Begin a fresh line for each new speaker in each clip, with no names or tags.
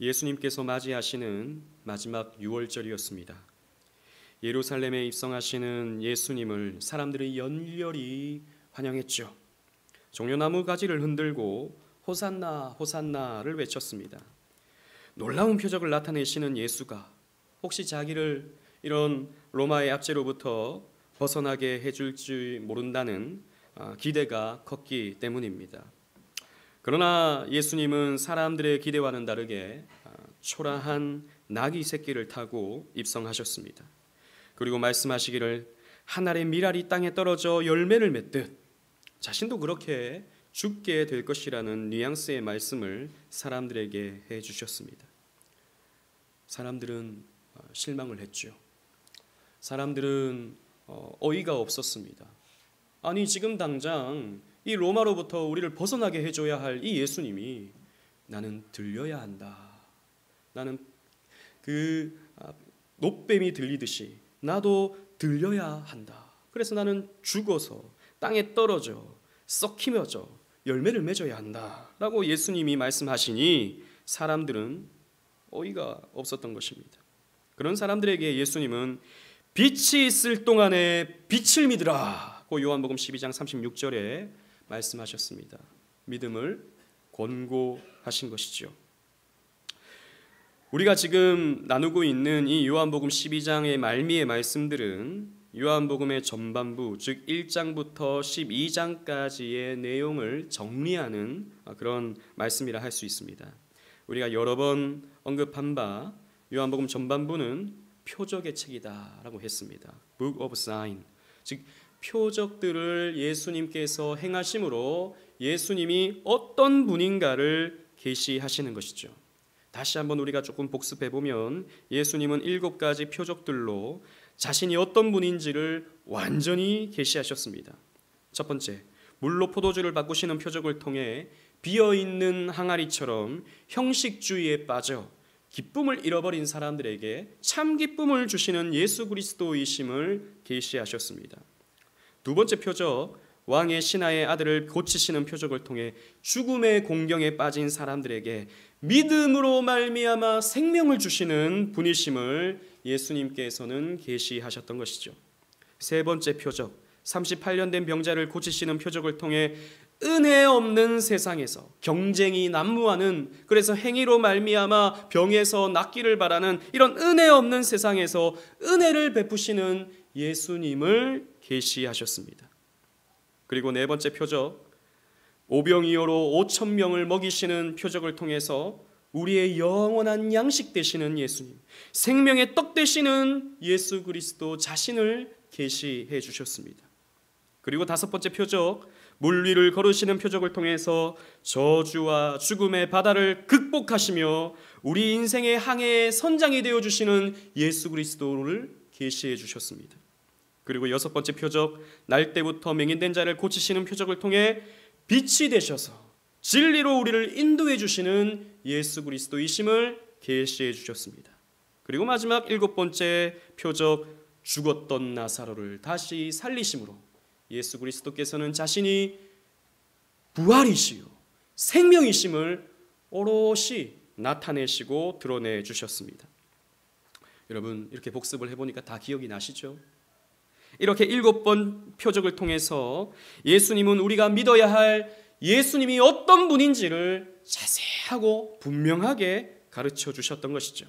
예수님께서 맞이하시는 마지막 유월절이었습니다. 예루살렘에 입성하시는 예수님을 사람들이 열렬히 환영했죠. 종려나무 가지를 흔들고 호산나 호산나를 외쳤습니다. 놀라운 표적을 나타내시는 예수가 혹시 자기를 이런 로마의 압제로부터 벗어나게 해줄지 모른다는 기대가 컸기 때문입니다. 그러나 예수님은 사람들의 기대와는 다르게 초라한 나귀 새끼를 타고 입성하셨습니다. 그리고 말씀하시기를 한 알의 밀알이 땅에 떨어져 열매를 맺듯 자신도 그렇게 죽게 될 것이라는 뉘앙스의 말씀을 사람들에게 해주셨습니다. 사람들은 실망을 했죠. 사람들은 어이가 없었습니다. 아니 지금 당장 이 로마로부터 우리를 벗어나게 해줘야 할 이 예수님이 나는 들려야 한다. 나는 그 놋뱀이 들리듯이 나도 들려야 한다. 그래서 나는 죽어서 땅에 떨어져 썩히며져 열매를 맺어야 한다 라고 예수님이 말씀하시니 사람들은 어이가 없었던 것입니다. 그런 사람들에게 예수님은 빛이 있을 동안에 빛을 믿으라 고 요한복음 12장 36절에 말씀하셨습니다. 믿음을 권고하신 것이죠. 우리가 지금 나누고 있는 이 요한복음 12장의 말미의 말씀들은 요한복음의 전반부, 즉 1장부터 12장까지의 내용을 정리하는 그런 말씀이라 할 수 있습니다. 우리가 여러 번 언급한 바 요한복음 전반부는 표적의 책이다라고 했습니다. Book of Sign, 즉 표적들을 예수님께서 행하심으로 예수님이 어떤 분인가를 계시하시는 것이죠. 다시 한번 우리가 조금 복습해 보면 예수님은 7가지 표적들로 자신이 어떤 분인지를 완전히 계시하셨습니다. 첫 번째, 물로 포도주를 바꾸시는 표적을 통해 비어있는 항아리처럼 형식주의에 빠져 기쁨을 잃어버린 사람들에게 참 기쁨을 주시는 예수 그리스도이심을 계시하셨습니다. 두 번째 표적, 왕의 신하의 아들을 고치시는 표적을 통해 죽음의 공경에 빠진 사람들에게 믿음으로 말미암아 생명을 주시는 분이심을 예수님께서는 계시하셨던 것이죠. 세 번째 표적, 38년 된 병자를 고치시는 표적을 통해 은혜 없는 세상에서 경쟁이 난무하는, 그래서 행위로 말미암아 병에서 낫기를 바라는 이런 은혜 없는 세상에서 은혜를 베푸시는 예수님을 계시하셨습니다. 그리고 네 번째 표적, 오병이어로 5,000명을 먹이시는 표적을 통해서 우리의 영원한 양식 되시는 예수님, 생명의 떡 되시는 예수 그리스도 자신을 계시해 주셨습니다. 그리고 다섯 번째 표적, 물 위를 걸으시는 표적을 통해서 저주와 죽음의 바다를 극복하시며 우리 인생의 항해의 선장이 되어주시는 예수 그리스도를 계시해 주셨습니다. 그리고 여섯 번째 표적, 날 때부터 맹인된 자를 고치시는 표적을 통해 빛이 되셔서 진리로 우리를 인도해 주시는 예수 그리스도이심을 계시해 주셨습니다. 그리고 마지막 일곱 번째 표적, 죽었던 나사로를 다시 살리심으로 예수 그리스도께서는 자신이 부활이시요 생명이심을 오롯이 나타내시고 드러내 주셨습니다. 여러분, 이렇게 복습을 해보니까 다 기억이 나시죠? 이렇게 7번 표적을 통해서 예수님은 우리가 믿어야 할 예수님이 어떤 분인지를 자세하고 분명하게 가르쳐 주셨던 것이죠.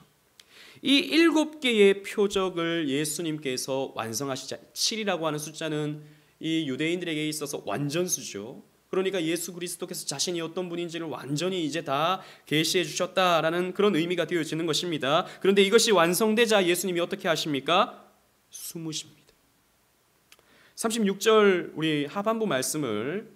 이 7개의 표적을 예수님께서 완성하시자, 7이라고 하는 숫자는 이 유대인들에게 있어서 완전수죠. 그러니까 예수 그리스도께서 자신이 어떤 분인지를 완전히 이제 다 계시해 주셨다라는 그런 의미가 되어지는 것입니다. 그런데 이것이 완성되자 예수님이 어떻게 하십니까? 숨으십니다. 36절 우리 하반부 말씀을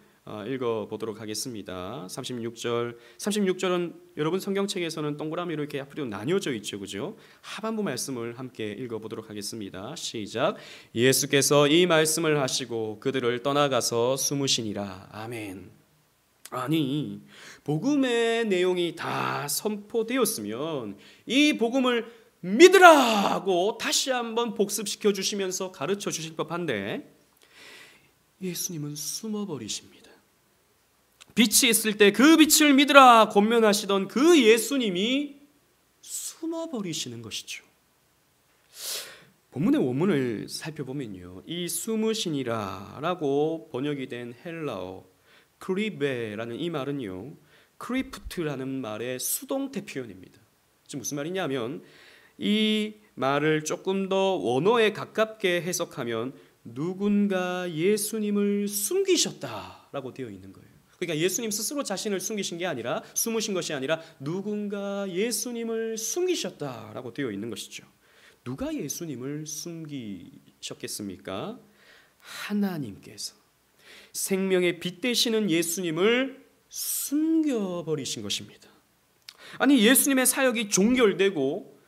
읽어보도록 하겠습니다. 36절은 여러분 성경책에서는 동그라미로 이렇게 앞으로 나뉘어져 있죠, 그죠? 하반부 말씀을 함께 읽어보도록 하겠습니다. 시작. 예수께서 이 말씀을 하시고 그들을 떠나가서 숨으시니라. 아멘. 아니, 복음의 내용이 다 선포되었으면 이 복음을 믿으라고 다시 한번 복습시켜 주시면서 가르쳐 주실 법한데 예수님은 숨어버리십니다. 빛이 있을 때 그 빛을 믿으라 권면하시던 그 예수님이 숨어버리시는 것이죠. 본문의 원문을 살펴보면요, 이 숨으시니라라고 번역이 된 헬라어 크리베라는 이 말은요, 크리프트라는 말의 수동태 표현입니다. 지금 무슨 말이냐면 이 말을 조금 더 원어에 가깝게 해석하면 누군가 예수님을 숨기셨다라고 되어 있는 거예요. 그러니까 예수님 스스로 자신을 숨기신 게 아니라, 숨으신 것이 아니라 누군가 예수님을 숨기셨다라고 되어 있는 것이죠. 누가 예수님을 숨기셨겠습니까? 하나님께서 생명의 빛 되시는 예수님을 숨겨버리신 것입니다. 아니, 예수님의 사역이 종결되고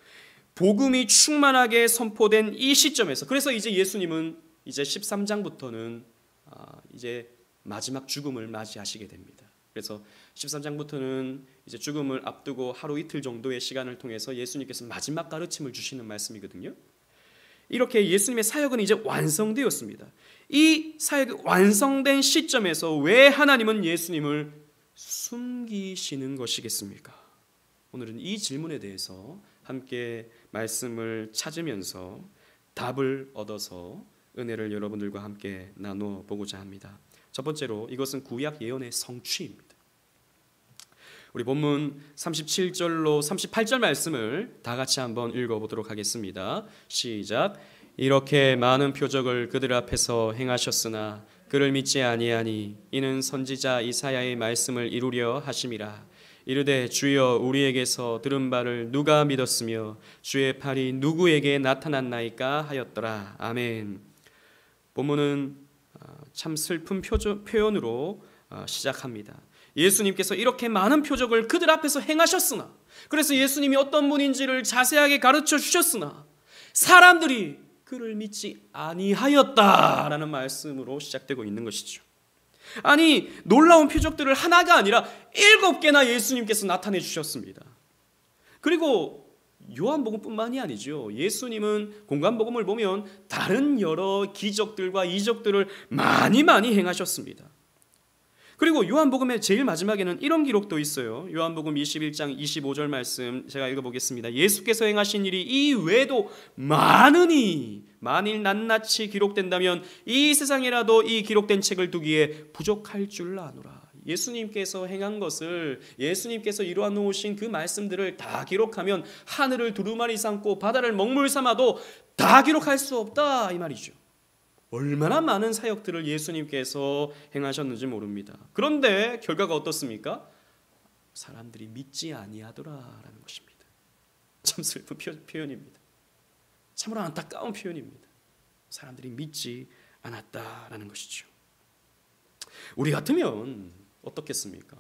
복음이 충만하게 선포된 이 시점에서, 그래서 이제 예수님은 이제 13장부터는 이제 마지막 죽음을 맞이하시게 됩니다. 그래서 13장부터는 이제 죽음을 앞두고 하루 이틀 정도의 시간을 통해서 예수님께서 마지막 가르침을 주시는 말씀이거든요. 이렇게 예수님의 사역은 이제 완성되었습니다. 이 사역이 완성된 시점에서 왜 하나님은 예수님을 숨기시는 것이겠습니까? 오늘은 이 질문에 대해서 함께 말씀을 찾으면서 답을 얻어서 은혜를 여러분들과 함께 나누어 보고자 합니다. 첫 번째로, 이것은 구약 예언의 성취입니다. 우리 본문 37절로 38절 말씀을 다 같이 한번 읽어보도록 하겠습니다. 시작. 이렇게 많은 표적을 그들 앞에서 행하셨으나 그를 믿지 아니하니 이는 선지자 이사야의 말씀을 이루려 하심이라. 이르되 주여 우리에게서 들은 바를 누가 믿었으며 주의 팔이 누구에게 나타났나이까 하였더라. 아멘. 본문은 참 슬픈 표현으로 시작합니다. 예수님께서 이렇게 많은 표적을 그들 앞에서 행하셨으나, 그래서 예수님이 어떤 분인지를 자세하게 가르쳐 주셨으나 사람들이 그를 믿지 아니하였다라는 말씀으로 시작되고 있는 것이죠. 아니, 놀라운 표적들을 하나가 아니라 7개나 예수님께서 나타내 주셨습니다. 그리고 요한복음뿐만이 아니죠. 예수님은 공관복음을 보면 다른 여러 기적들과 이적들을 많이 행하셨습니다. 그리고 요한복음의 제일 마지막에는 이런 기록도 있어요. 요한복음 21장 25절 말씀 제가 읽어보겠습니다. 예수께서 행하신 일이 이 외에도 많으니 만일 낱낱이 기록된다면 이 세상이라도 이 기록된 책을 두기에 부족할 줄 아노라. 예수님께서 행한 것을, 예수님께서 이루어 놓으신 그 말씀들을 다 기록하면 하늘을 두루마리 삼고 바다를 먹물 삼아도 다 기록할 수 없다, 이 말이죠. 얼마나 많은 사역들을 예수님께서 행하셨는지 모릅니다. 그런데 결과가 어떻습니까? 사람들이 믿지 아니하더라라는 것입니다. 참 슬픈 표현입니다. 참으로 안타까운 표현입니다. 사람들이 믿지 않았다라는 것이죠. 우리 같으면 어떻겠습니까?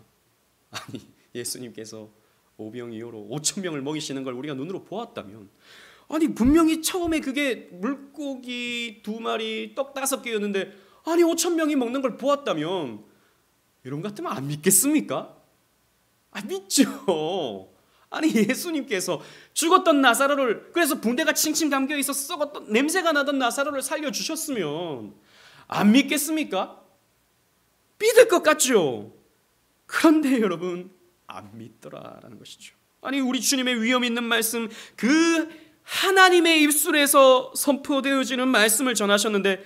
아니, 예수님께서 오병이어로 5,000명을 먹이시는 걸 우리가 눈으로 보았다면, 아니 분명히 처음에 그게 물고기 2마리 떡 5개였는데 아니 5,000명이 먹는 걸 보았다면 여러분 같으면 안 믿겠습니까? 믿죠. 아니 예수님께서 죽었던 나사로를, 그래서 붕대가 칭칭 감겨 있어 썩었던 냄새가 나던 나사로를 살려주셨으면 안 믿겠습니까? 믿을 것 같죠. 그런데 여러분 안 믿더라라는 것이죠. 아니 우리 주님의 위엄 있는 말씀, 그 하나님의 입술에서 선포되어지는 말씀을 전하셨는데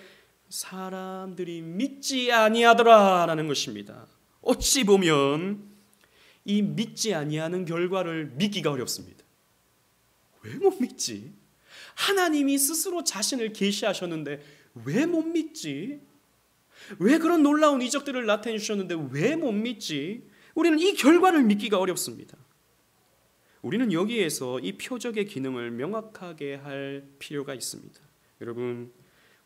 사람들이 믿지 아니하더라라는 것입니다. 어찌 보면 이 믿지 아니하는 결과를 믿기가 어렵습니다. 왜 못 믿지? 하나님이 스스로 자신을 계시하셨는데 왜 못 믿지? 왜 그런 놀라운 이적들을 나타내 주셨는데 왜 못 믿지? 우리는 이 결과를 믿기가 어렵습니다. 우리는 여기에서 이 표적의 기능을 명확하게 할 필요가 있습니다. 여러분,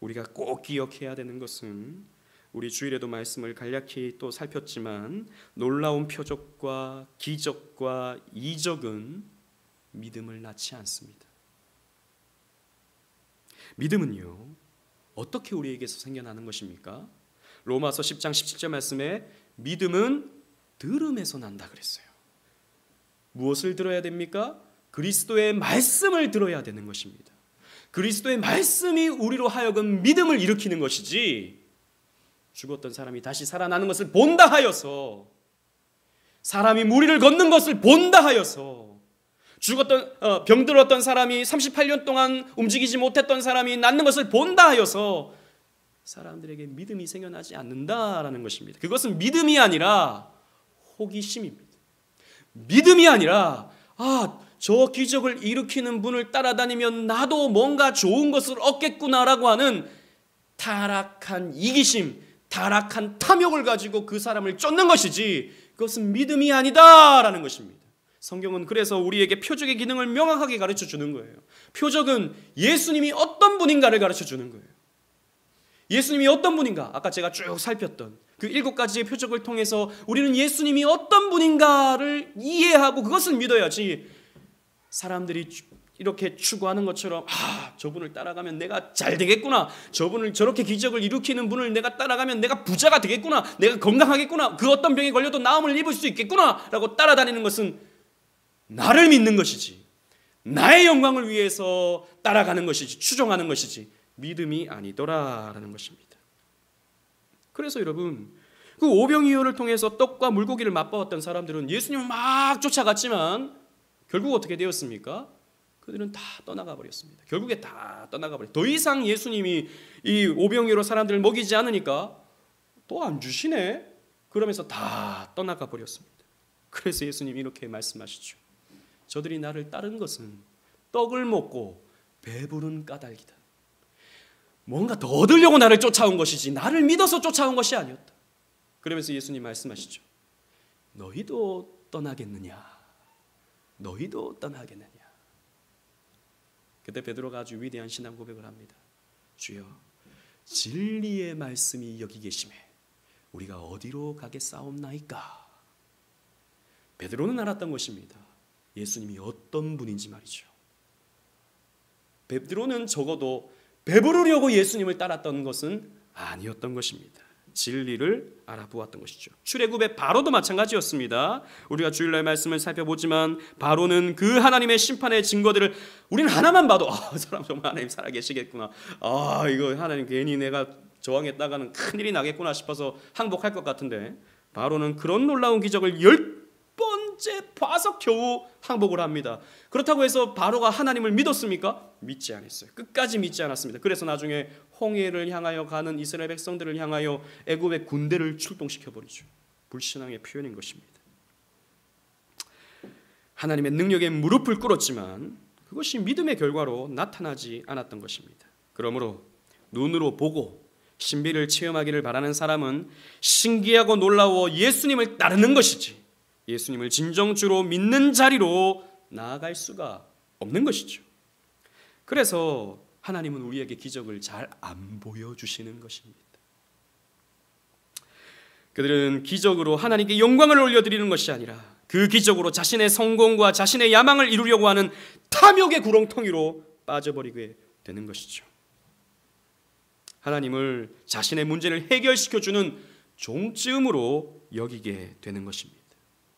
우리가 꼭 기억해야 되는 것은, 우리 주일에도 말씀을 간략히 또 살폈지만, 놀라운 표적과 기적과 이적은 믿음을 낳지 않습니다. 믿음은요, 어떻게 우리에게서 생겨나는 것입니까? 로마서 10장 17절 말씀에 믿음은 들음에서 난다 그랬어요. 무엇을 들어야 됩니까? 그리스도의 말씀을 들어야 되는 것입니다. 그리스도의 말씀이 우리로 하여금 믿음을 일으키는 것이지, 죽었던 사람이 다시 살아나는 것을 본다 하여서, 사람이 무리를 걷는 것을 본다 하여서, 병들었던 사람이 38년 동안 움직이지 못했던 사람이 낫는 것을 본다 하여서 사람들에게 믿음이 생겨나지 않는다라는 것입니다. 그것은 믿음이 아니라 호기심입니다. 믿음이 아니라 저 기적을 일으키는 분을 따라다니면 나도 뭔가 좋은 것을 얻겠구나라고 하는 타락한 이기심, 타락한 탐욕을 가지고 그 사람을 쫓는 것이지, 그것은 믿음이 아니다라는 것입니다. 성경은 그래서 우리에게 표적의 기능을 명확하게 가르쳐 주는 거예요. 표적은 예수님이 어떤 분인가를 가르쳐 주는 거예요. 예수님이 어떤 분인가? 아까 제가 쭉 살폈던 그 7가지의 표적을 통해서 우리는 예수님이 어떤 분인가를 이해하고 그것을 믿어야지, 사람들이 이렇게 추구하는 것처럼 저분을 따라가면 내가 잘 되겠구나, 저분을 저렇게 기적을 일으키는 분을 내가 따라가면 내가 부자가 되겠구나, 내가 건강하겠구나, 그 어떤 병에 걸려도 나음을 입을 수 있겠구나 라고 따라다니는 것은 나를 믿는 것이지, 나의 영광을 위해서 따라가는 것이지, 추종하는 것이지 믿음이 아니더라라는 것입니다. 그래서 여러분, 그 오병이어를 통해서 떡과 물고기를 맛보았던 사람들은 예수님을 막 쫓아갔지만 결국 어떻게 되었습니까? 그들은 다 떠나가 버렸습니다. 결국에 다 떠나가 버렸어요. 더 이상 예수님이 이 오병이어로 사람들을 먹이지 않으니까 또 안 주시네, 그러면서 다 떠나가 버렸습니다. 그래서 예수님이 이렇게 말씀하시죠. 저들이 나를 따른 것은 떡을 먹고 배부른 까닭이다. 뭔가 더 얻으려고 나를 쫓아온 것이지 나를 믿어서 쫓아온 것이 아니었다. 그러면서 예수님 말씀하시죠. 너희도 떠나겠느냐? 너희도 떠나겠느냐? 그때 베드로가 아주 위대한 신앙 고백을 합니다. 주여, 진리의 말씀이 여기 계심에 우리가 어디로 가겠사옵나이까? 베드로는 알았던 것입니다. 예수님이 어떤 분인지 말이죠. 베드로는 적어도 배부르려고 예수님을 따랐던 것은 아니었던 것입니다. 진리를 알아보았던 것이죠. 출애굽의 바로도 마찬가지였습니다. 우리가 주일날 말씀을 살펴보지만 바로는 그 하나님의 심판의 증거들을 우리는 하나만 봐도 이 사람 정말 하나님 살아계시겠구나, 이거 하나님 괜히 내가 저항했다가는 큰일이 나겠구나 싶어서 항복할 것 같은데, 바로는 그런 놀라운 기적을 10번째 봐서 겨우 항복을 합니다. 그렇다고 해서 바로가 하나님을 믿었습니까? 믿지 않았어요. 끝까지 믿지 않았습니다. 그래서 나중에 홍해를 향하여 가는 이스라엘 백성들을 향하여 애굽의 군대를 출동시켜버리죠. 불신앙의 표현인 것입니다. 하나님의 능력에 무릎을 꿇었지만 그것이 믿음의 결과로 나타나지 않았던 것입니다. 그러므로 눈으로 보고 신비를 체험하기를 바라는 사람은 신기하고 놀라워 예수님을 따르는 것이지, 예수님을 진정주로 믿는 자리로 나아갈 수가 없는 것이죠. 그래서 하나님은 우리에게 기적을 잘 안 보여주시는 것입니다. 그들은 기적으로 하나님께 영광을 올려드리는 것이 아니라 그 기적으로 자신의 성공과 자신의 야망을 이루려고 하는 탐욕의 구렁텅이로 빠져버리게 되는 것이죠. 하나님을 자신의 문제를 해결시켜주는 종쯤으로 여기게 되는 것입니다.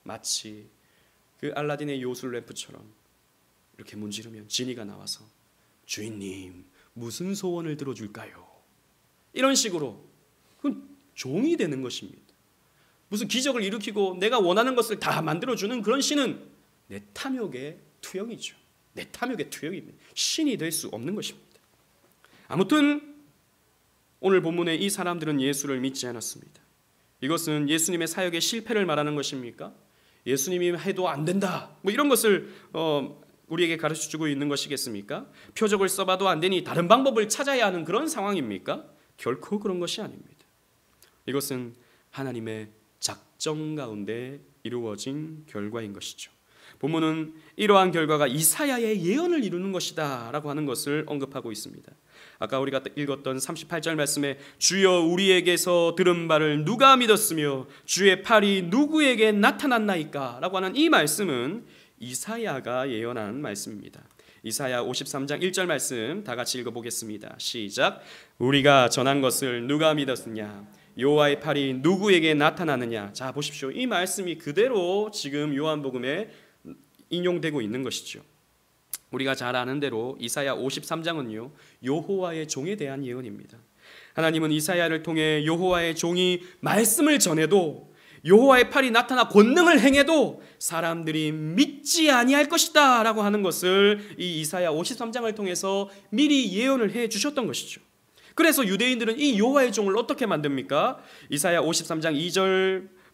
마치 그 알라딘의 요술 램프처럼 이렇게 문지르면 지니가 나와서 주인님 무슨 소원을 들어줄까요? 이런 식으로 그건 종이 되는 것입니다. 무슨 기적을 일으키고 내가 원하는 것을 다 만들어주는 그런 신은 내 탐욕의 투영이죠. 내 탐욕의 투영입니다. 신이 될 수 없는 것입니다. 아무튼 오늘 본문에 이 사람들은 예수를 믿지 않았습니다. 이것은 예수님의 사역의 실패를 말하는 것입니까? 예수님이 해도 안 된다, 이런 것을 우리에게 가르쳐주고 있는 것이겠습니까? 표적을 써봐도 안 되니 다른 방법을 찾아야 하는 그런 상황입니까? 결코 그런 것이 아닙니다. 이것은 하나님의 작정 가운데 이루어진 결과인 것이죠. 본문은 이러한 결과가 이사야의 예언을 이루는 것이다 라고 하는 것을 언급하고 있습니다. 아까 우리가 읽었던 38절 말씀에 주여 우리에게서 들은 바를 누가 믿었으며 주의 팔이 누구에게 나타났나이까 라고 하는 이 말씀은 이사야가 예언한 말씀입니다. 이사야 53장 1절 말씀 다 같이 읽어보겠습니다. 시작. 우리가 전한 것을 누가 믿었느냐, 여호와의 팔이 누구에게 나타나느냐. 자 보십시오. 이 말씀이 그대로 지금 요한복음에 인용되고 있는 것이죠. 우리가 잘 아는 대로 이사야 53장은요 여호와의 종에 대한 예언입니다. 하나님은 이사야를 통해 여호와의 종이 말씀을 전해도 여호와의 팔이 나타나 권능을 행해도 사람들이 믿지 아니할 것이다 라고 하는 것을 이 이사야 53장을 통해서 미리 예언을 해 주셨던 것이죠. 그래서 유대인들은 이 여호와의 종을 어떻게 만듭니까? 이사야 53장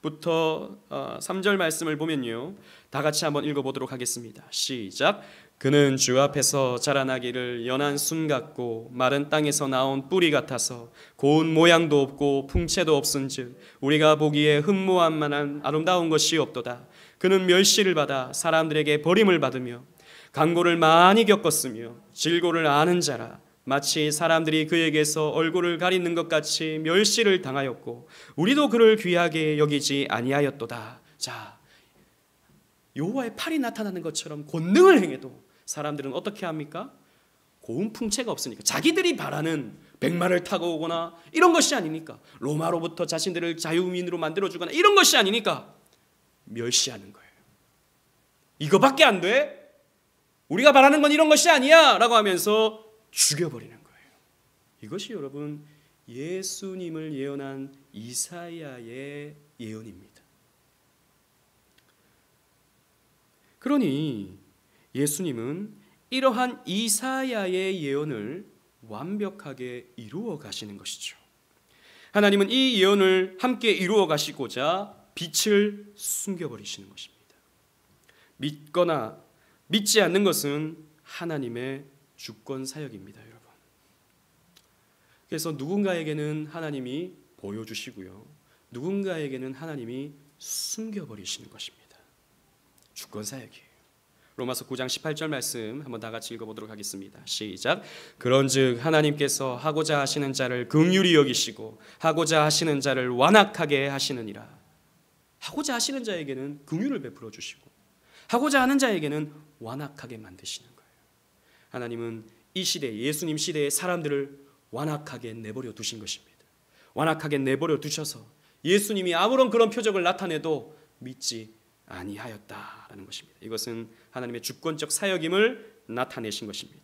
2절부터 3절 말씀을 보면요, 다 같이 한번 읽어보도록 하겠습니다. 시작. 그는 주 앞에서 자라나기를 연한 순 같고 마른 땅에서 나온 뿌리 같아서 고운 모양도 없고 풍채도 없은즉 우리가 보기에 흠모할 만한 아름다운 것이 없도다. 그는 멸시를 받아 사람들에게 버림을 받으며 강고를 많이 겪었으며 질고를 아는 자라. 마치 사람들이 그에게서 얼굴을 가리는 것 같이 멸시를 당하였고 우리도 그를 귀하게 여기지 아니하였도다. 자, 여호와의 팔이 나타나는 것처럼 권능을 행해도 사람들은 어떻게 합니까? 고운 풍채가 없으니까 자기들이 바라는 백마를 타고 오거나 이런 것이 아니니까, 로마로부터 자신들을 자유민으로 만들어주거나 이런 것이 아니니까 멸시하는 거예요. 이거밖에 안 돼? 우리가 바라는 건 이런 것이 아니야 라고 하면서 죽여버리는 거예요. 이것이 여러분 예수님을 예언한 이사야의 예언입니다. 그러니 예수님은 이러한 이사야의 예언을 완벽하게 이루어 가시는 것이죠. 하나님은 이 예언을 함께 이루어 가시고자 빛을 숨겨버리시는 것입니다. 믿거나 믿지 않는 것은 하나님의 주권 사역입니다, 여러분. 그래서 누군가에게는 하나님이 보여주시고요, 누군가에게는 하나님이 숨겨버리시는 것입니다. 주권 사역이에요. 로마서 9장 18절 말씀 한번 다 같이 읽어보도록 하겠습니다. 시작. 그런즉 하나님께서 하고자 하시는 자를 긍휼히 여기시고 하고자 하시는 자를 완악하게 하시느니라. 하고자 하시는 자에게는 긍휼을 베풀어 주시고 하고자 하는 자에게는 완악하게 만드시는 거예요. 하나님은 이 시대, 예수님 시대의 사람들을 완악하게 내버려 두신 것입니다. 완악하게 내버려 두셔서 예수님이 아무런 그런 표적을 나타내도 믿지 아니하였다라는 것입니다. 이것은 하나님의 주권적 사역임을 나타내신 것입니다.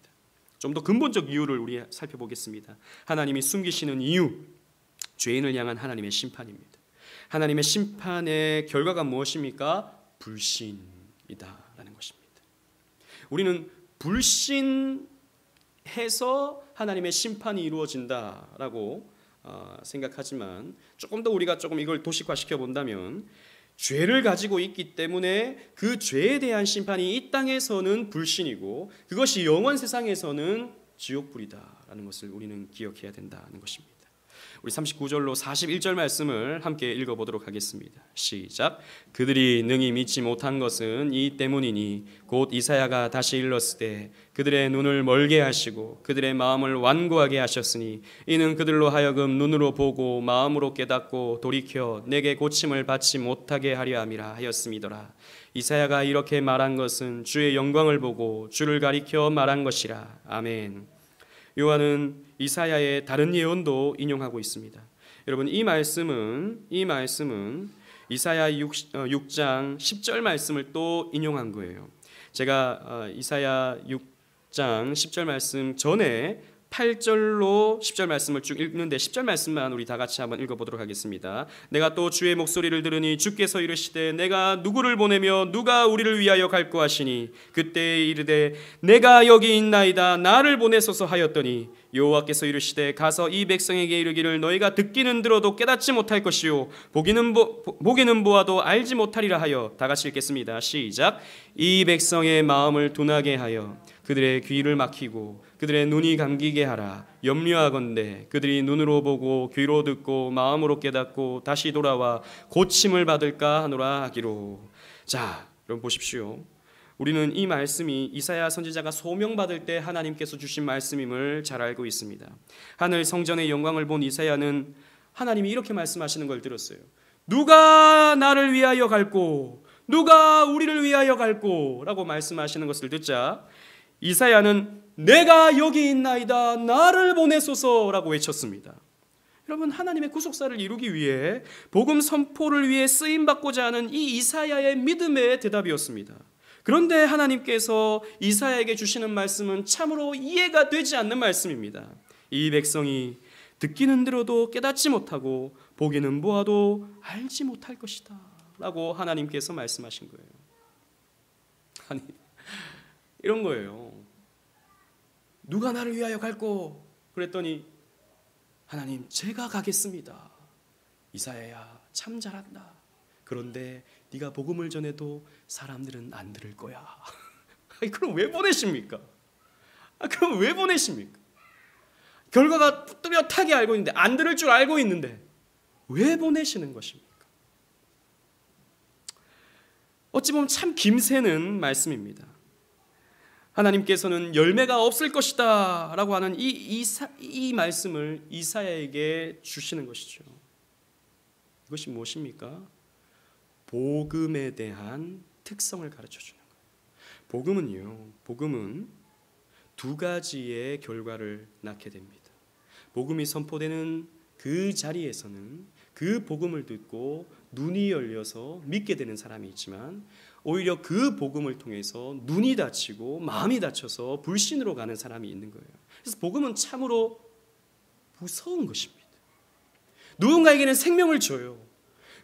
좀 더 근본적 이유를 우리 살펴보겠습니다. 하나님이 숨기시는 이유, 죄인을 향한 하나님의 심판입니다. 하나님의 심판의 결과가 무엇입니까? 불신이다라는 것입니다. 우리는 불신해서 하나님의 심판이 이루어진다라고 생각하지만 조금 더 우리가 이걸 도식화시켜 본다면 죄를 가지고 있기 때문에 그 죄에 대한 심판이 이 땅에서는 불신이고 그것이 영원 세상에서는 지옥불이다라는 것을 우리는 기억해야 된다는 것입니다. 우리 39절로 41절 말씀을 함께 읽어보도록 하겠습니다. 시작. 그들이 능히 믿지 못한 것은 이 때문이니 곧 이사야가 다시 일렀으되 그들의 눈을 멀게 하시고 그들의 마음을 완고하게 하셨으니 이는 그들로 하여금 눈으로 보고 마음으로 깨닫고 돌이켜 내게 고침을 받지 못하게 하려 함이라 하였음이더라. 이사야가 이렇게 말한 것은 주의 영광을 보고 주를 가리켜 말한 것이라. 아멘. 요한은 이사야의 다른 예언도 인용하고 있습니다. 여러분, 이 말씀은 이사야 6장 10절 말씀을 또 인용한 거예요. 제가 이사야 6장 10절 말씀 전에 8절로 10절 말씀을 쭉 읽는데 10절 말씀만 우리 다 같이 한번 읽어보도록 하겠습니다. 내가 또 주의 목소리를 들으니 주께서 이르시되 내가 누구를 보내며 누가 우리를 위하여 갈고 하시니 그때 이르되 내가 여기 있나이다 나를 보내소서 하였더니 여호와께서 이르시되 가서 이 백성에게 이르기를 너희가 듣기는 들어도 깨닫지 못할 것이요 보기는 보아도 알지 못하리라 하여. 다 같이 읽겠습니다. 시작. 이 백성의 마음을 둔하게 하여 그들의 귀를 막히고 그들의 눈이 감기게 하라. 염려하건대 그들이 눈으로 보고 귀로 듣고 마음으로 깨닫고 다시 돌아와 고침을 받을까 하노라 하기로. 자, 여러분 보십시오. 우리는 이 말씀이 이사야 선지자가 소명받을 때 하나님께서 주신 말씀임을 잘 알고 있습니다. 하늘 성전의 영광을 본 이사야는 하나님이 이렇게 말씀하시는 걸 들었어요. 누가 나를 위하여 갈고 누가 우리를 위하여 갈고 라고 말씀하시는 것을 듣자 이사야는 내가 여기 있나이다 나를 보내소서라고 외쳤습니다. 여러분, 하나님의 구속사를 이루기 위해 복음 선포를 위해 쓰임받고자 하는 이 이사야의 믿음의 대답이었습니다. 그런데 하나님께서 이사야에게 주시는 말씀은 참으로 이해가 되지 않는 말씀입니다. 이 백성이 듣기는 들어도 깨닫지 못하고 보기는 보아도 알지 못할 것이다 라고 하나님께서 말씀하신 거예요. 아니, 이런 거예요. 누가 나를 위하여 갈꼬? 그랬더니 하나님, 제가 가겠습니다. 이사야야, 참 잘한다. 그런데 네가 복음을 전해도 사람들은 안 들을 거야. 그럼 왜 보내십니까? 그럼 왜 보내십니까? 결과가 뚜렷하게 알고 있는데, 안 들을 줄 알고 있는데 왜 보내시는 것입니까? 어찌 보면 참 김새는 말씀입니다. 하나님께서는 열매가 없을 것이다 라고 하는 이 말씀을 이사야에게 주시는 것이죠. 이것이 무엇입니까? 복음에 대한 특성을 가르쳐 주는 거예요. 복음은 두 가지의 결과를 낳게 됩니다. 복음이 선포되는 그 자리에서는 그 복음을 듣고 눈이 열려서 믿게 되는 사람이 있지만, 오히려 그 복음을 통해서 눈이 닫히고 마음이 닫혀서 불신으로 가는 사람이 있는 거예요. 그래서 복음은 참으로 무서운 것입니다. 누군가에게는 생명을 줘요.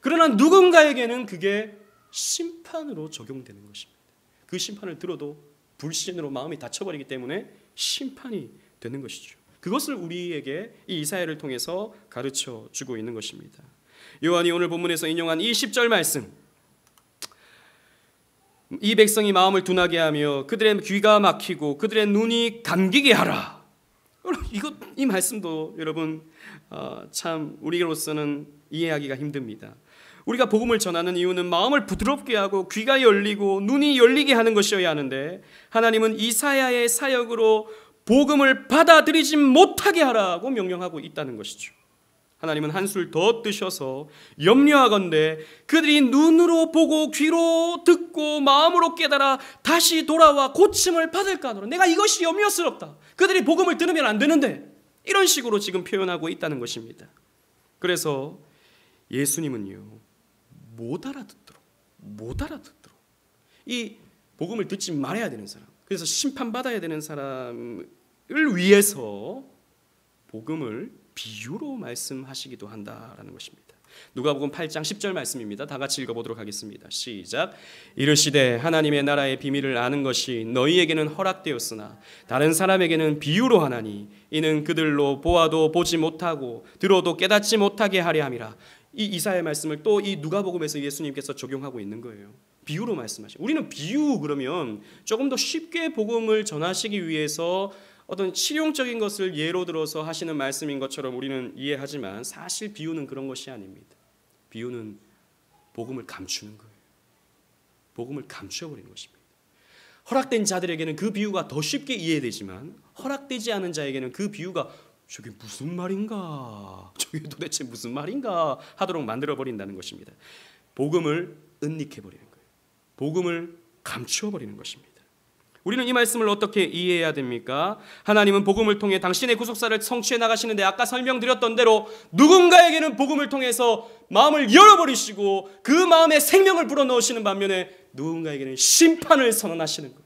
그러나 누군가에게는 그게 심판으로 적용되는 것입니다. 그 심판을 들어도 불신으로 마음이 닫혀버리기 때문에 심판이 되는 것이죠. 그것을 우리에게 이 이사야를 통해서 가르쳐 주고 있는 것입니다. 요한이 오늘 본문에서 인용한 이 10절 말씀, 이 백성이 마음을 둔하게 하며 그들의 귀가 막히고 그들의 눈이 감기게 하라. 이 말씀도 여러분 참 우리로서는 이해하기가 힘듭니다. 우리가 복음을 전하는 이유는 마음을 부드럽게 하고 귀가 열리고 눈이 열리게 하는 것이어야 하는데, 하나님은 이사야의 사역으로 복음을 받아들이지 못하게 하라고 명령하고 있다는 것이죠. 하나님은 한술 더 뜨셔서 염려하건대 그들이 눈으로 보고 귀로 듣고 마음으로 깨달아 다시 돌아와 고침을 받을까 하노라. 내가 이것이 염려스럽다. 그들이 복음을 들으면 안 되는데, 이런 식으로 지금 표현하고 있다는 것입니다. 그래서 예수님은요, 못 알아듣도록 이 복음을 듣지 말아야 되는 사람, 그래서 심판받아야 되는 사람을 위해서 복음을 비유로 말씀하시기도 한다라는 것입니다. 누가복음 8장 10절 말씀입니다. 다 같이 읽어보도록 하겠습니다. 시작. 이르시되 하나님의 나라의 비밀을 아는 것이 너희에게는 허락되었으나 다른 사람에게는 비유로 하나니 이는 그들로 보아도 보지 못하고 들어도 깨닫지 못하게 하려 함이라. 이 이사야의 말씀을 또 이 누가복음에서 예수님께서 적용하고 있는 거예요. 비유로 말씀하시고, 우리는 비유 그러면 조금 더 쉽게 복음을 전하시기 위해서 어떤 실용적인 것을 예로 들어서 하시는 말씀인 것처럼 우리는 이해하지만, 사실 비유는 그런 것이 아닙니다. 비유는 복음을 감추는 거예요. 복음을 감추어버리는 것입니다. 허락된 자들에게는 그 비유가 더 쉽게 이해되지만, 허락되지 않은 자에게는 그 비유가 저게 무슨 말인가, 저게 도대체 무슨 말인가 하도록 만들어버린다는 것입니다. 복음을 은닉해버리는 거예요. 복음을 감추어버리는 것입니다. 우리는 이 말씀을 어떻게 이해해야 됩니까? 하나님은 복음을 통해 당신의 구속사를 성취해 나가시는데, 아까 설명드렸던 대로 누군가에게는 복음을 통해서 마음을 열어버리시고 그 마음에 생명을 불어넣으시는 반면에 누군가에게는 심판을 선언하시는 거예요.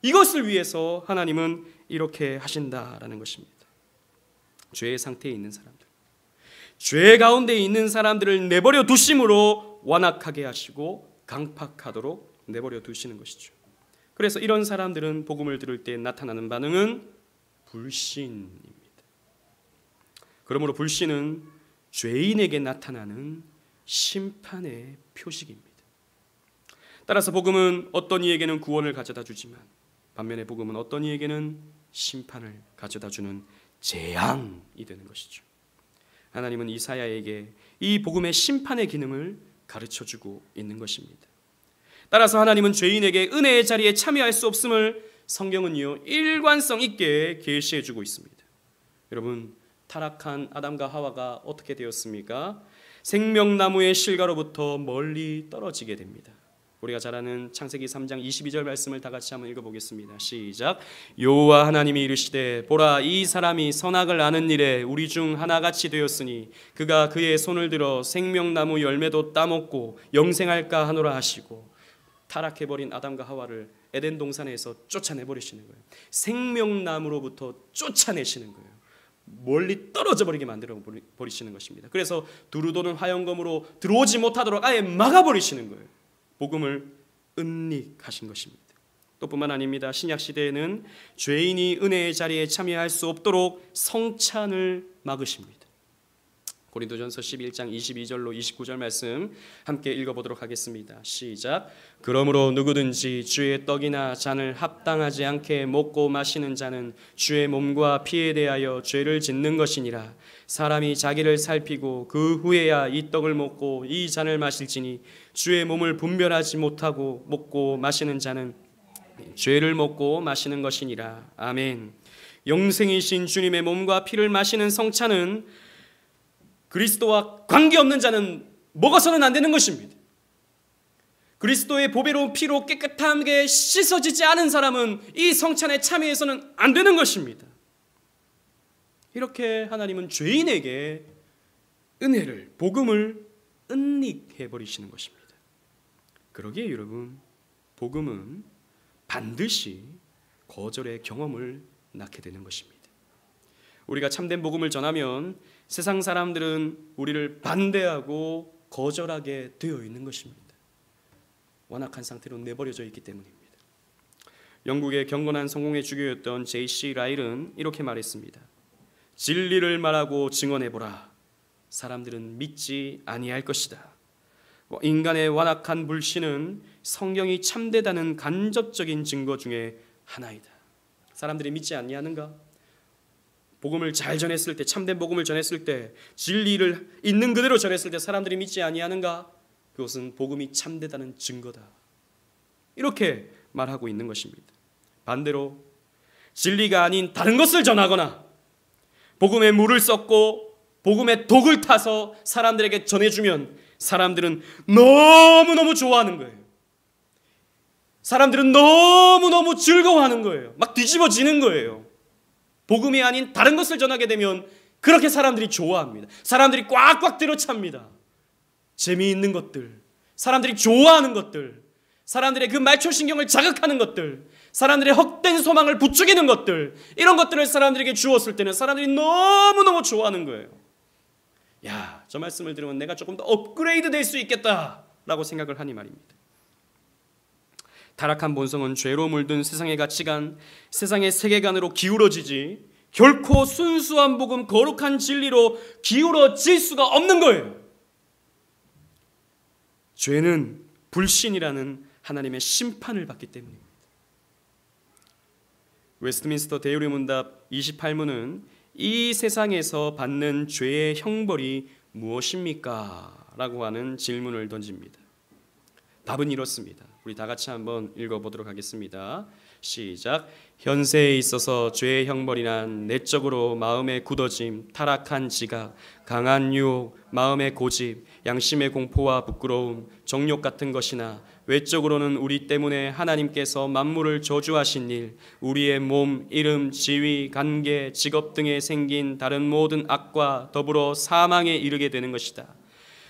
이것을 위해서 하나님은 이렇게 하신다라는 것입니다. 죄의 상태에 있는 사람들, 죄 가운데 있는 사람들을 내버려 두심으로 완악하게 하시고 강팍하도록 내버려 두시는 것이죠. 그래서 이런 사람들은 복음을 들을 때 나타나는 반응은 불신입니다. 그러므로 불신은 죄인에게 나타나는 심판의 표식입니다. 따라서 복음은 어떤 이에게는 구원을 가져다 주지만, 반면에 복음은 어떤 이에게는 심판을 가져다 주는 재앙이 되는 것이죠. 하나님은 이사야에게 이 복음의 심판의 기능을 가르쳐주고 있는 것입니다. 따라서 하나님은 죄인에게 은혜의 자리에 참여할 수 없음을 성경은요, 일관성 있게 계시해주고 있습니다. 여러분, 타락한 아담과 하와가 어떻게 되었습니까? 생명나무의 실과로부터 멀리 떨어지게 됩니다. 우리가 잘 아는 창세기 3장 22절 말씀을 다 같이 한번 읽어보겠습니다. 시작. 여호와 하나님이 이르시되 보라, 이 사람이 선악을 아는 일에 우리 중 하나같이 되었으니 그가 그의 손을 들어 생명나무 열매도 따먹고 영생할까 하노라 하시고, 타락해버린 아담과 하와를 에덴 동산에서 쫓아내버리시는 거예요. 생명나무로부터 쫓아내시는 거예요. 멀리 떨어져 버리게 만들어 버리시는 것입니다. 그래서 두루도는 화영검으로 들어오지 못하도록 아예 막아버리시는 거예요. 복음을 은닉하신 것입니다. 또 뿐만 아닙니다. 신약 시대에는 죄인이 은혜의 자리에 참여할 수 없도록 성찬을 막으십니다. 고린도전서 11장 22절로 29절 말씀 함께 읽어보도록 하겠습니다. 시작. 그러므로 누구든지 주의 떡이나 잔을 합당하지 않게 먹고 마시는 자는 주의 몸과 피에 대하여 죄를 짓는 것이니라. 사람이 자기를 살피고 그 후에야 이 떡을 먹고 이 잔을 마실지니 주의 몸을 분별하지 못하고 먹고 마시는 자는 죄를 먹고 마시는 것이니라. 아멘. 영생이신 주님의 몸과 피를 마시는 성찬은 그리스도와 관계없는 자는 먹어서는 안 되는 것입니다. 그리스도의 보배로운 피로 깨끗하게 씻어지지 않은 사람은 이 성찬에 참여해서는 안 되는 것입니다. 이렇게 하나님은 죄인에게 은혜를, 복음을 은닉해버리시는 것입니다. 그러기에 여러분, 복음은 반드시 거절의 경험을 낳게 되는 것입니다. 우리가 참된 복음을 전하면 세상 사람들은 우리를 반대하고 거절하게 되어 있는 것입니다. 완악한 상태로 내버려져 있기 때문입니다. 영국의 경건한 성공의 주교였던 J.C. 라일은 이렇게 말했습니다. 진리를 말하고 증언해보라. 사람들은 믿지 아니할 것이다. 인간의 완악한 불신은 성경이 참되다는 간접적인 증거 중에 하나이다. 사람들이 믿지 아니하는가? 복음을 잘 전했을 때, 참된 복음을 전했을 때, 진리를 있는 그대로 전했을 때 사람들이 믿지 아니하는가? 그것은 복음이 참되다는 증거다. 이렇게 말하고 있는 것입니다. 반대로 진리가 아닌 다른 것을 전하거나 복음에 물을 섞고 복음에 독을 타서 사람들에게 전해주면 사람들은 너무너무 좋아하는 거예요. 사람들은 너무너무 즐거워하는 거예요. 막 뒤집어지는 거예요. 복음이 아닌 다른 것을 전하게 되면 그렇게 사람들이 좋아합니다. 사람들이 꽉꽉 들어찹니다. 재미있는 것들, 사람들이 좋아하는 것들, 사람들의 그 말초신경을 자극하는 것들, 사람들의 헛된 소망을 부추기는 것들, 이런 것들을 사람들에게 주었을 때는 사람들이 너무너무 좋아하는 거예요. 야, 저 말씀을 들으면 내가 조금 더 업그레이드 될 수 있겠다라고 생각을 하니 말입니다. 타락한 본성은 죄로 물든 세상의 가치관, 세상의 세계관으로 기울어지지 결코 순수한 복음, 거룩한 진리로 기울어질 수가 없는 거예요. 죄는 불신이라는 하나님의 심판을 받기 때문입니다. 웨스트민스터 대의문답 28문은 이 세상에서 받는 죄의 형벌이 무엇입니까? 라고 하는 질문을 던집니다. 답은 이렇습니다. 우리 다 같이 한번 읽어보도록 하겠습니다. 시작. 현세에 있어서 죄의 형벌이란 내적으로 마음의 굳어짐, 타락한 지각, 강한 유혹, 마음의 고집, 양심의 공포와 부끄러움, 정욕 같은 것이나 외적으로는 우리 때문에 하나님께서 만물을 저주하신 일, 우리의 몸, 이름, 지위, 관계, 직업 등에 생긴 다른 모든 악과 더불어 사망에 이르게 되는 것이다.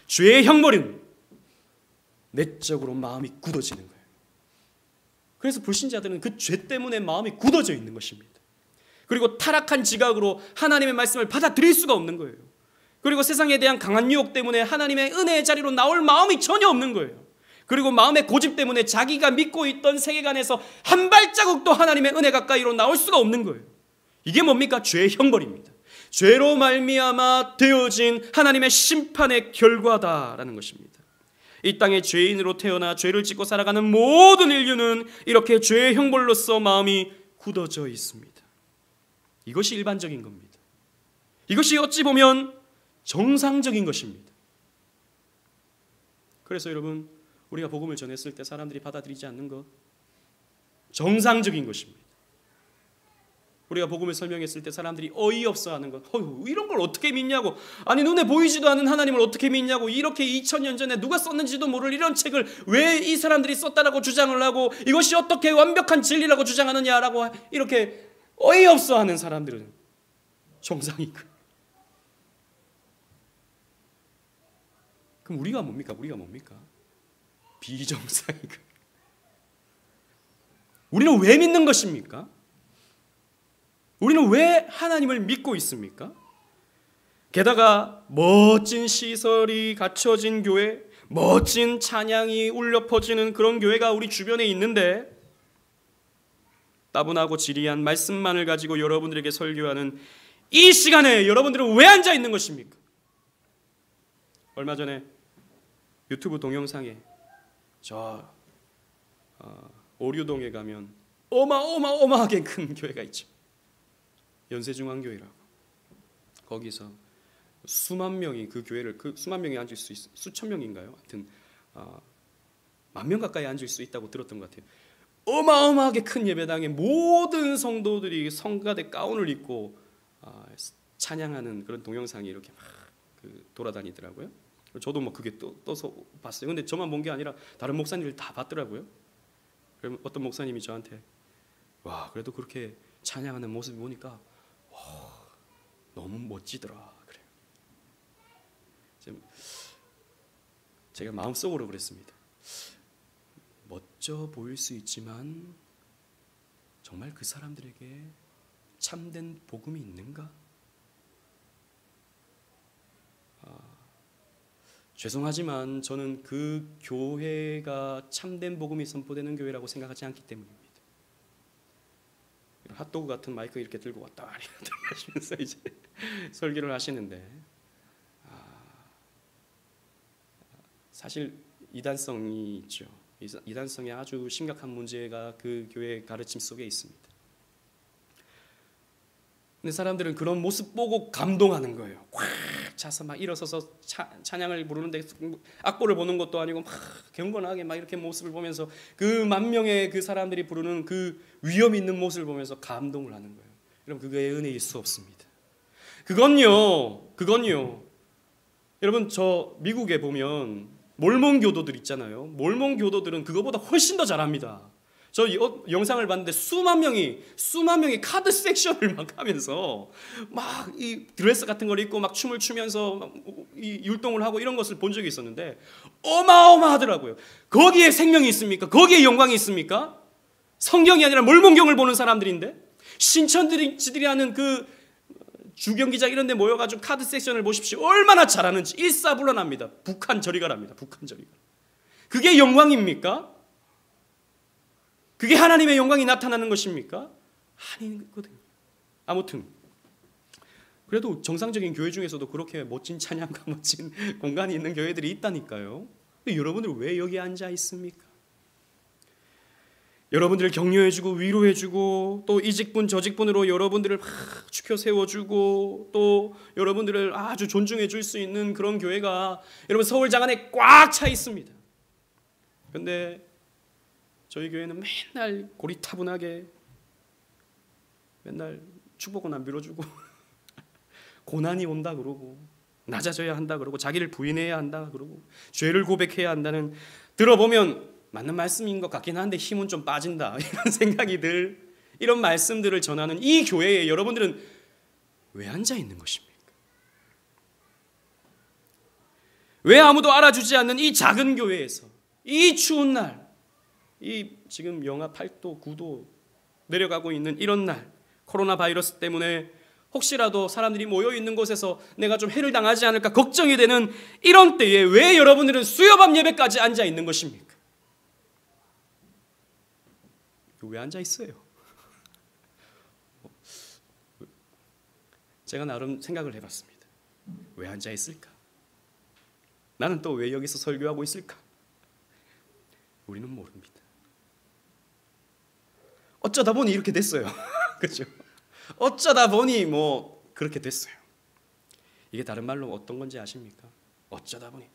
죄의 형벌은 내적으로 마음이 굳어지는 거예요. 그래서 불신자들은 그 죄 때문에 마음이 굳어져 있는 것입니다. 그리고 타락한 지각으로 하나님의 말씀을 받아들일 수가 없는 거예요. 그리고 세상에 대한 강한 유혹 때문에 하나님의 은혜의 자리로 나올 마음이 전혀 없는 거예요. 그리고 마음의 고집 때문에 자기가 믿고 있던 세계관에서 한 발자국도 하나님의 은혜 가까이로 나올 수가 없는 거예요. 이게 뭡니까? 죄의 형벌입니다. 죄로 말미암아 되어진 하나님의 심판의 결과다라는 것입니다. 이 땅에 죄인으로 태어나 죄를 짓고 살아가는 모든 인류는 이렇게 죄의 형벌로서 마음이 굳어져 있습니다. 이것이 일반적인 겁니다. 이것이 어찌 보면 정상적인 것입니다. 그래서 여러분, 우리가 복음을 전했을 때 사람들이 받아들이지 않는 것, 정상적인 것입니다. 우리가 복음을 설명했을 때 사람들이 어이없어 하는 것, 이런 걸 어떻게 믿냐고, 아니 눈에 보이지도 않는 하나님을 어떻게 믿냐고, 이렇게 2000년 전에 누가 썼는지도 모를 이런 책을 왜 이 사람들이 썼다라고 주장을 하고, 이것이 어떻게 완벽한 진리라고 주장하느냐라고 이렇게 어이없어 하는 사람들은 정상인 거예요. 그럼 우리가 뭡니까? 비정상인 거예요. 우리는 왜 믿는 것입니까? 우리는 왜 하나님을 믿고 있습니까? 게다가 멋진 시설이 갖춰진 교회, 멋진 찬양이 울려 퍼지는 그런 교회가 우리 주변에 있는데 따분하고 지리한 말씀만을 가지고 여러분들에게 설교하는 이 시간에 여러분들은 왜 앉아 있는 것입니까? 얼마 전에 유튜브 동영상에 저 오류동에 가면 어마어마하게 큰 교회가 있죠. 연세중앙교회라고. 거기서 수만 명이 그 교회를 수만 명이 앉을 수 있어. 수천 명인가요? 하여튼 10,000명 가까이 앉을 수 있다고 들었던 것 같아요. 어마어마하게 큰 예배당에 모든 성도들이 성가대 가운을 입고 찬양하는 그런 동영상이 이렇게 막 돌아다니더라고요. 저도 뭐 그게 떠서 봤어요. 근데 저만 본 게 아니라 다른 목사님들 다 봤더라고요. 그러면 어떤 목사님이 저한테 와, 그래도 그렇게 찬양하는 모습을 보니까 와, 너무 멋지더라 그래요. 제가 마음속으로 그랬습니다. 멋져 보일 수 있지만 정말 그 사람들에게 참된 복음이 있는가? 죄송하지만 저는 그 교회가 참된 복음이 선포되는 교회라고 생각하지 않기 때문입니다. 핫도그 같은 마이크 이렇게 들고 왔다 갔다 하시면서 이제 설교를 하시는데 사실 이단성이 있죠. 이단성의 아주 심각한 문제가 그 교회의 가르침 속에 있습니다. 근데 사람들은 그런 모습 보고 감동하는 거예요. 꽉 차서 막 일어서서 찬양을 부르는데 악보를 보는 것도 아니고 막 경건하게 막 이렇게 모습을 보면서 그 10,000명의 그 사람들이 부르는 그 위험 있는 모습을 보면서 감동을 하는 거예요. 여러분, 그거의 은혜일 수 없습니다. 그건요. 여러분, 저 미국에 보면 몰몬 교도들 있잖아요. 몰몬 교도들은 그거보다 훨씬 더 잘합니다. 저 영상을 봤는데 수만 명이 카드 섹션을 막 하면서 막 이 드레스 같은 걸 입고 막 춤을 추면서 막 이 율동을 하고 이런 것을 본 적이 있었는데 어마어마하더라고요. 거기에 생명이 있습니까? 거기에 영광이 있습니까? 성경이 아니라 몰몬경을 보는 사람들인데 신천지들이 하는 그 주경기장 이런 데 모여가지고 카드 섹션을 보십시오. 얼마나 잘하는지 일사불란합니다. 북한 저리 가랍니다. 북한 저리 가. 그게 영광입니까? 그게 하나님의 영광이 나타나는 것입니까? 아니거든요. 아무튼 그래도 정상적인 교회 중에서도 그렇게 멋진 찬양과 멋진 공간이 있는 교회들이 있다니까요. 근데 여러분들 왜 여기 앉아 있습니까? 여러분들을 격려해주고 위로해주고 또 이 직분 저 직분으로 여러분들을 막 추켜 세워주고 또 여러분들을 아주 존중해줄 수 있는 그런 교회가 여러분 서울 장안에 꽉 차 있습니다. 그런데 저희 교회는 맨날 고리타분하게 맨날 축복은 안 빌어주고 고난이 온다 그러고 낮아져야 한다 그러고 자기를 부인해야 한다 그러고 죄를 고백해야 한다는 들어보면 맞는 말씀인 것 같긴 한데 힘은 좀 빠진다 이런 생각이 들 이런 말씀들을 전하는 이 교회에 여러분들은 왜 앉아 있는 것입니까? 왜 아무도 알아주지 않는 이 작은 교회에서 이 추운 날, 이 지금 영하 8도 9도 내려가고 있는 이런 날 코로나 바이러스 때문에 혹시라도 사람들이 모여있는 곳에서 내가 좀 해를 당하지 않을까 걱정이 되는 이런 때에 왜 여러분들은 수요밤 예배까지 앉아 있는 것입니까? 왜 앉아 있어요? 제가 나름 생각을 해봤습니다. 왜 앉아 있을까? 나는 또 왜 여기서 설교하고 있을까? 우리는 모릅니다. 어쩌다 보니 이렇게 됐어요. 그렇죠? 어쩌다 보니 뭐 그렇게 됐어요. 이게 다른 말로 어떤 건지 아십니까? 어쩌다 보니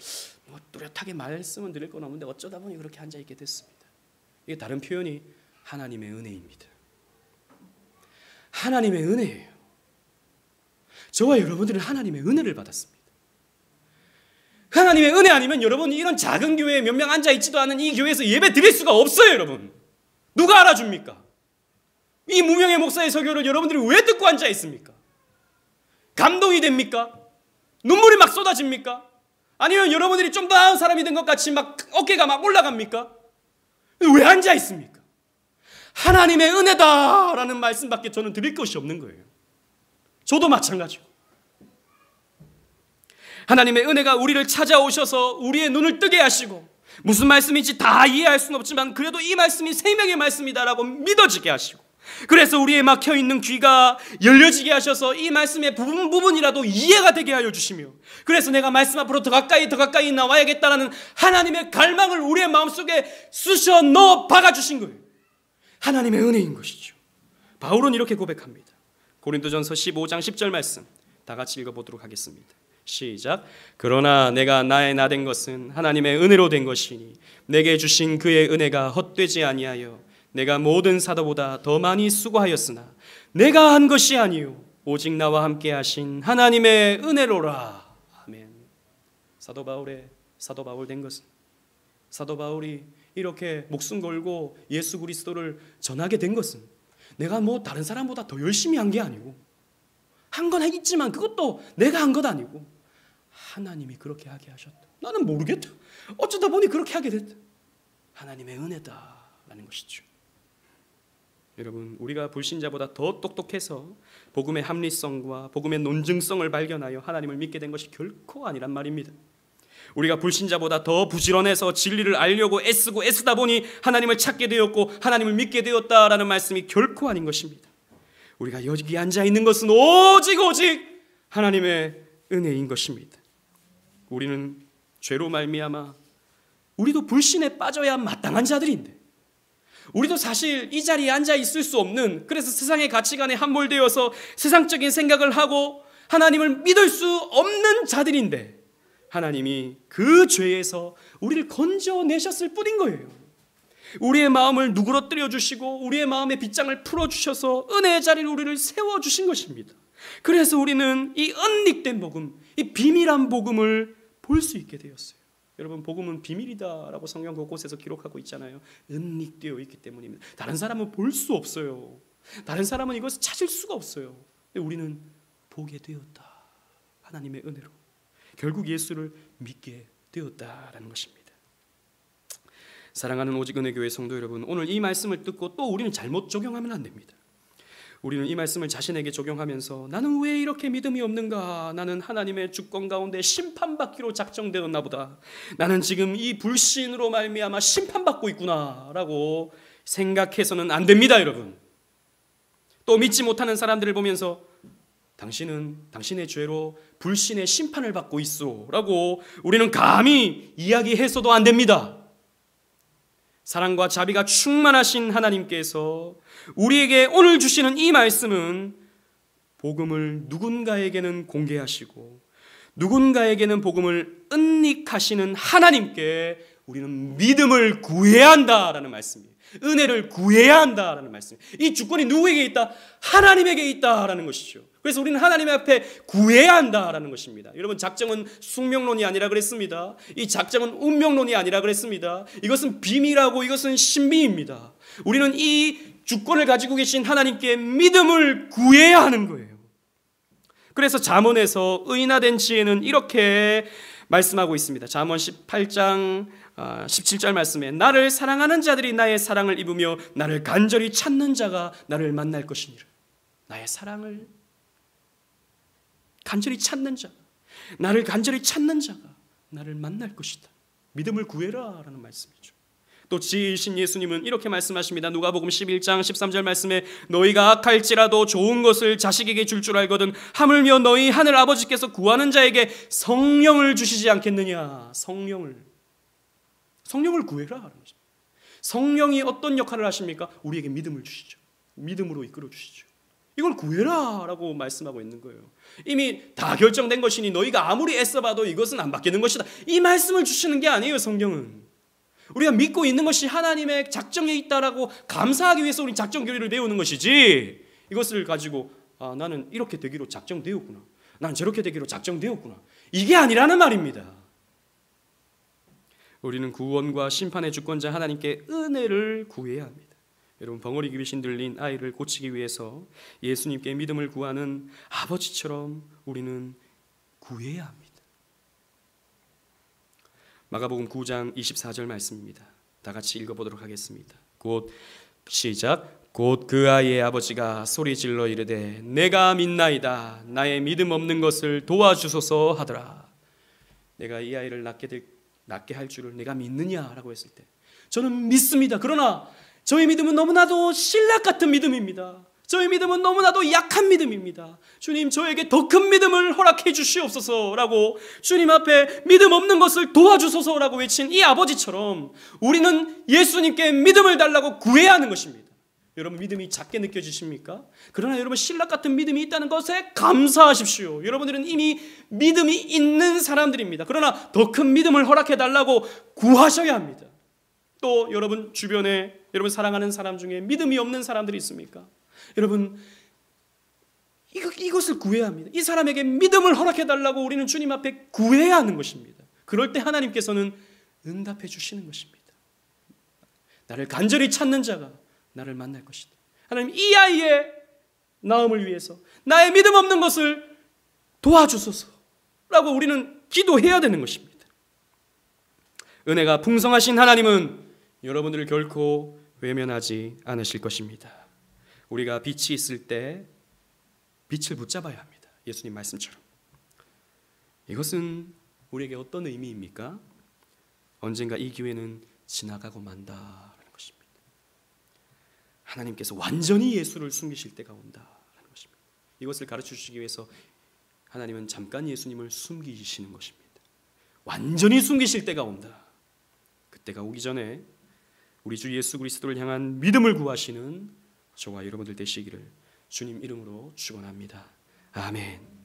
뭐 뚜렷하게 말씀은 드릴 건 없는데 어쩌다 보니 그렇게 앉아 있게 됐습니다. 이게 다른 표현이 하나님의 은혜입니다. 하나님의 은혜예요. 저와 여러분들은 하나님의 은혜를 받았습니다. 하나님의 은혜 아니면 여러분이 이런 작은 교회에 몇 명 앉아 있지도 않은 이 교회에서 예배 드릴 수가 없어요, 여러분. 누가 알아줍니까? 이 무명의 목사의 설교를 여러분들이 왜 듣고 앉아 있습니까? 감동이 됩니까? 눈물이 막 쏟아집니까? 아니면 여러분들이 좀 더 나은 사람이 된 것 같이 막 어깨가 막 올라갑니까? 왜 앉아 있습니까? 하나님의 은혜다라는 말씀밖에 저는 드릴 것이 없는 거예요. 저도 마찬가지고. 하나님의 은혜가 우리를 찾아오셔서 우리의 눈을 뜨게 하시고, 무슨 말씀인지 다 이해할 수는 없지만 그래도 이 말씀이 생명의 말씀이다라고 믿어지게 하시고, 그래서 우리의 막혀있는 귀가 열려지게 하셔서 이 말씀의 부분이라도 이해가 되게 하여 주시며, 그래서 내가 말씀 앞으로 더 가까이 나와야겠다라는 하나님의 갈망을 우리의 마음속에 쑤셔 넣어 박아주신 거예요. 하나님의 은혜인 것이죠. 바울은 이렇게 고백합니다. 고린도전서 15장 10절 말씀 다 같이 읽어보도록 하겠습니다. 시작. 그러나 내가 나의 나 된 것은 하나님의 은혜로 된 것이니 내게 주신 그의 은혜가 헛되지 아니하여 내가 모든 사도보다 더 많이 수고하였으나 내가 한 것이 아니요 오직 나와 함께 하신 하나님의 은혜로라. 아멘. 사도 바울 된 것은, 사도 바울이 이렇게 목숨 걸고 예수 그리스도를 전하게 된 것은 내가 다른 사람보다 더 열심히 한 게 아니고, 한 건 있지만 그것도 내가 한 것 아니고 하나님이 그렇게 하게 하셨다. 나는 모르겠다. 어쩌다 보니 그렇게 하게 됐다. 하나님의 은혜다라는 것이죠. 여러분, 우리가 불신자보다 더 똑똑해서 복음의 합리성과 복음의 논증성을 발견하여 하나님을 믿게 된 것이 결코 아니란 말입니다. 우리가 불신자보다 더 부지런해서 진리를 알려고 애쓰다 보니 하나님을 찾게 되었고 하나님을 믿게 되었다라는 말씀이 결코 아닌 것입니다. 우리가 여기 앉아 있는 것은 오직 하나님의 은혜인 것입니다. 우리는 죄로 말미암아 우리도 불신에 빠져야 마땅한 자들인데, 우리도 사실 이 자리에 앉아 있을 수 없는, 그래서 세상의 가치관에 함몰되어서 세상적인 생각을 하고 하나님을 믿을 수 없는 자들인데, 하나님이 그 죄에서 우리를 건져내셨을 뿐인 거예요. 우리의 마음을 누그러뜨려 주시고 우리의 마음의 빗장을 풀어주셔서 은혜의 자리를 우리를 세워주신 것입니다. 그래서 우리는 이 은닉된 복음, 이 비밀한 복음을 볼 수 있게 되었어요. 여러분, 복음은 비밀이다라고 성경 곳곳에서 기록하고 있잖아요. 은닉되어 있기 때문입니다. 다른 사람은 볼 수 없어요. 다른 사람은 이것을 찾을 수가 없어요. 근데 우리는 보게 되었다. 하나님의 은혜로 결국 예수를 믿게 되었다라는 것입니다. 사랑하는 오직 은혜교회 성도 여러분, 오늘 이 말씀을 듣고 또 우리는 잘못 적용하면 안 됩니다. 우리는 이 말씀을 자신에게 적용하면서 나는 왜 이렇게 믿음이 없는가? 나는 하나님의 주권 가운데 심판받기로 작정되었나 보다. 나는 지금 이 불신으로 말미암아 심판받고 있구나 라고 생각해서는 안 됩니다. 여러분, 또 믿지 못하는 사람들을 보면서 당신은 당신의 죄로 불신의 심판을 받고 있어 라고 우리는 감히 이야기해서도 안 됩니다. 사랑과 자비가 충만하신 하나님께서 우리에게 오늘 주시는 이 말씀은 복음을 누군가에게는 공개하시고 누군가에게는 복음을 은닉하시는 하나님께 우리는 믿음을 구해야 한다라는 말씀이에요. 은혜를 구해야 한다라는 말씀이에요. 이 주권이 누구에게 있다? 하나님에게 있다라는 것이죠. 그래서 우리는 하나님 앞에 구해야 한다라는 것입니다. 여러분, 작정은 숙명론이 아니라 그랬습니다. 이 작정은 운명론이 아니라 그랬습니다. 이것은 비밀하고 이것은 신비입니다. 우리는 이 주권을 가지고 계신 하나님께 믿음을 구해야 하는 거예요. 그래서 잠언에서 의인화된 지혜는 이렇게 말씀하고 있습니다. 잠언 18장 17절 말씀에 나를 사랑하는 자들이 나의 사랑을 입으며 나를 간절히 찾는 자가 나를 만날 것이니라. 나의 사랑을 간절히 찾는 자, 나를 간절히 찾는 자가 나를 만날 것이다. 믿음을 구해라 라는 말씀이죠. 또 지혜이신 예수님은 이렇게 말씀하십니다. 누가복음 11장 13절 말씀에 너희가 악할지라도 좋은 것을 자식에게 줄 줄 알거든 하물며 너희 하늘 아버지께서 구하는 자에게 성령을 주시지 않겠느냐. 성령을 구해라 하는 것입니다. 성령이 어떤 역할을 하십니까? 우리에게 믿음을 주시죠. 믿음으로 이끌어 주시죠. 이걸 구해라 라고 말씀하고 있는 거예요. 이미 다 결정된 것이니 너희가 아무리 애써봐도 이것은 안 바뀌는 것이다. 이 말씀을 주시는 게 아니에요. 성경은 우리가 믿고 있는 것이 하나님의 작정에 있다라고 감사하기 위해서 우리 작정 교리를 배우는 것이지, 이것을 가지고 나는 이렇게 되기로 작정되었구나, 난 저렇게 되기로 작정되었구나, 이게 아니라는 말입니다. 우리는 구원과 심판의 주권자 하나님께 은혜를 구해야 합니다. 여러분, 벙어리 귀신 들린 아이를 고치기 위해서 예수님께 믿음을 구하는 아버지처럼 우리는 구해야 합니다. 마가복음 9장 24절 말씀입니다. 다 같이 읽어보도록 하겠습니다. 곧 시작. 곧 그 아이의 아버지가 소리질러 이르되 내가 믿나이다. 나의 믿음 없는 것을 도와주소서 하더라. 내가 이 아이를 낳게 할 줄을 내가 믿느냐라고 했을 때 저는 믿습니다. 그러나 저의 믿음은 너무나도 신락 같은 믿음입니다. 저의 믿음은 너무나도 약한 믿음입니다. 주님, 저에게 더 큰 믿음을 허락해 주시옵소서라고 주님 앞에 믿음 없는 것을 도와주소서라고 외친 이 아버지처럼 우리는 예수님께 믿음을 달라고 구해야 하는 것입니다. 여러분, 믿음이 작게 느껴지십니까? 그러나 여러분, 신락 같은 믿음이 있다는 것에 감사하십시오. 여러분들은 이미 믿음이 있는 사람들입니다. 그러나 더 큰 믿음을 허락해 달라고 구하셔야 합니다. 또 여러분 주변에 여러분 사랑하는 사람 중에 믿음이 없는 사람들이 있습니까? 여러분, 이것을 구해야 합니다. 이 사람에게 믿음을 허락해 달라고 우리는 주님 앞에 구해야 하는 것입니다. 그럴 때 하나님께서는 응답해 주시는 것입니다. 나를 간절히 찾는 자가 나를 만날 것이다. 하나님, 이 아이의 나음을 위해서 나의 믿음 없는 것을 도와주소서라고 우리는 기도해야 되는 것입니다. 은혜가 풍성하신 하나님은 여러분들을 결코 외면하지 않으실 것입니다. 우리가 빛이 있을 때 빛을 붙잡아야 합니다. 예수님 말씀처럼. 이것은 우리에게 어떤 의미입니까? 언젠가 이 기회는 지나가고 만다라는 것입니다. 하나님께서 완전히 예수를 숨기실 때가 온다라는 것입니다. 이것을 가르쳐 주시기 위해서 하나님은 잠깐 예수님을 숨기시는 것입니다. 완전히 숨기실 때가 온다. 그때가 오기 전에 우리 주 예수 그리스도를 향한 믿음을 구하시는 저와 여러분들 되시기를 주님 이름으로 축원합니다. 아멘.